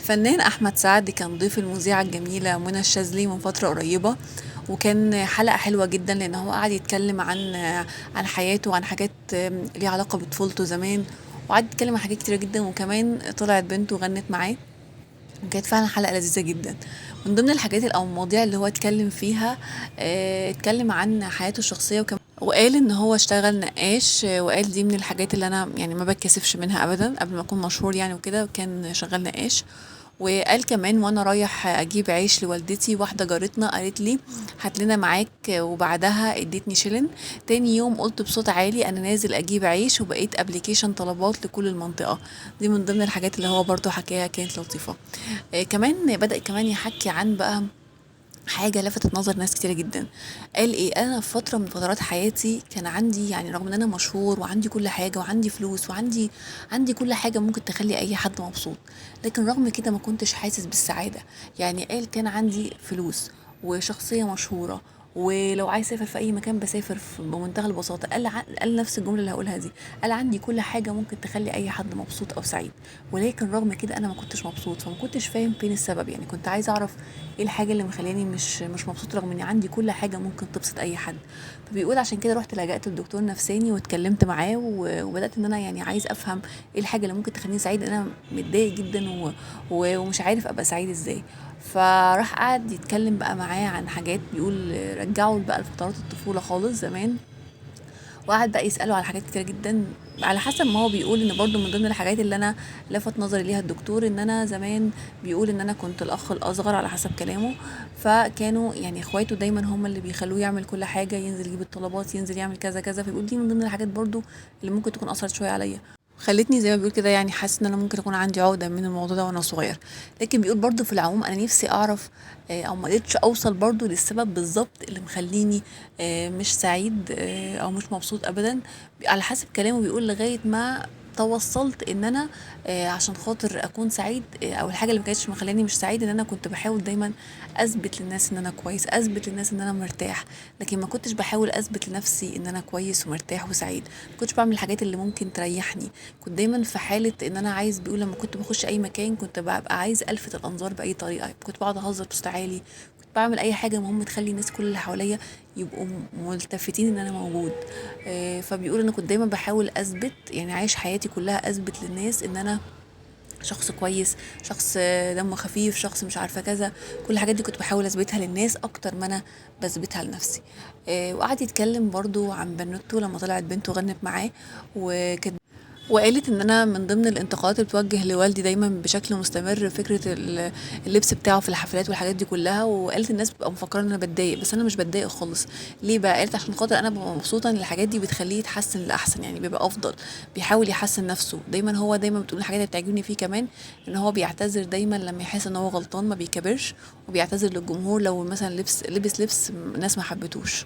الفنان أحمد سعد كان ضيف المذيعة الجميلة منى الشاذلي من فترة قريبة، وكان حلقة حلوة جدا لأن هو قعد يتكلم عن حياته وعن حاجات ليها علاقة بطفولته زمان، وقعد يتكلم عن حاجات كتيرة جدا، وكمان طلعت بنته وغنت معاه، وكانت فعلا حلقة لذيذة جدا. من ضمن الحاجات أو المواضيع اللي هو اتكلم فيها، اتكلم عن حياته الشخصية، وكمان وقال ان هو اشتغل نقاش، وقال دي من الحاجات اللي انا يعني ما بتكسفش منها ابدا قبل ما اكون مشهور يعني وكده، كان شغال نقاش. وقال كمان وانا رايح اجيب عيش لوالدتي، واحده جارتنا قالت لي هات لنا معاك، وبعدها ادتني شيلن. تاني يوم قلت بصوت عالي انا نازل اجيب عيش، وبقيت ابلكيشن طلبات لكل المنطقه. دي من ضمن الحاجات اللي هو برضو حكاها، كانت لطيفه. كمان بدأ كمان يحكي عن بقى حاجة لفتت نظر ناس كتيرة جدا. قال ايه، انا في فترة من فترات حياتي كان عندي، يعني رغم ان انا مشهور وعندي كل حاجة وعندي فلوس وعندي كل حاجة ممكن تخلي اي حد مبسوط، لكن رغم كده ما كنتش حاسس بالسعادة. يعني قال كان عندي فلوس وشخصية مشهورة، ولو عايز اسافر في اي مكان بسافر بمنتهى البساطه. قال نفس الجمله اللي هقولها دي، قال عندي كل حاجه ممكن تخلي اي حد مبسوط او سعيد، ولكن رغم كده انا ما كنتش مبسوط، فما كنتش فاهم فين السبب. يعني كنت عايزه اعرف ايه الحاجه اللي مخلياني مش مبسوط رغم اني عندي كل حاجه ممكن تبسط اي حد. فبيقول عشان كده رحت لجأت لدكتور نفساني واتكلمت معاه، وبدات ان انا يعني عايز افهم ايه الحاجه اللي ممكن تخليني سعيد. انا متضايق جدا ومش عارف ابقى سعيد ازاي. فراح قعد يتكلم بقى معاه عن حاجات، بيقول رجعوا بقى لفترات الطفوله خالص زمان، وقعد بقى يسأله على حاجات كتيرة جدا. على حسب ما هو بيقول ان برضو من ضمن الحاجات اللي انا لفت نظري ليها الدكتور، ان انا زمان بيقول ان انا كنت الاخ الاصغر على حسب كلامه، فكانوا يعني اخواته دايما هم اللي بيخلوه يعمل كل حاجة، ينزل يجيب الطلبات، ينزل يعمل كذا كذا. فبيقول دي من ضمن الحاجات برضو اللي ممكن تكون اثرت شوية عليا، خلتني زي ما بيقول كده يعني حاسس ان انا ممكن اكون عندي عقده من الموضوع ده وانا صغير. لكن بيقول برضو في العموم انا نفسي اعرف، او ما قدرتش اوصل برضو للسبب بالظبط اللي مخليني مش سعيد، او مش مبسوط ابدا. على حسب كلامه بيقول لغايه ما توصلت ان انا عشان خاطر اكون سعيد، او الحاجه اللي ما كانتش مخلاني مش سعيد ان انا كنت بحاول دايما اثبت للناس ان انا كويس، اثبت للناس ان انا مرتاح، لكن ما كنتش بحاول اثبت لنفسي ان انا كويس ومرتاح وسعيد. ما كنتش بعمل الحاجات اللي ممكن تريحني. كنت دايما في حاله ان انا عايز، بيقول لما كنت بخش اي مكان كنت ببقى عايز الفت الانظار باي طريقه، كنت بقعد اهزر بصوت عالي، كنت بعمل اي حاجه مهم تخلي الناس كل اللي حواليا يبقوا ملتفتين ان انا موجود. فبيقول انا كنت دايما بحاول اثبت، يعني عايش حياتي كلها اثبت للناس ان انا شخص كويس، شخص دمه خفيف، شخص مش عارفه كذا. كل الحاجات دي كنت بحاول اثبتها للناس اكتر ما انا بثبتها لنفسي. وقعد يتكلم برضو عن بنوته لما طلعت بنته غنت معاه، وكانت وقالت ان انا من ضمن الانتقادات اللي بتوجه لوالدي دايما بشكل مستمر فكره اللبس بتاعه في الحفلات والحاجات دي كلها. وقالت الناس بتبقى مفكره ان انا بتضايق، بس انا مش بتضايق خالص. ليه بقى؟ قالت عشان خاطر انا ببقى مبسوطه ان الحاجات دي بتخليه يتحسن لاحسن، يعني بيبقى افضل، بيحاول يحسن نفسه دايما. هو دايما بتقول الحاجات اللي بتعجبني فيه كمان ان هو بيعتذر دايما لما يحس ان هو غلطان، ما بيكبرش، وبيعتذر للجمهور لو مثلا لبس ناس ما حبتوش.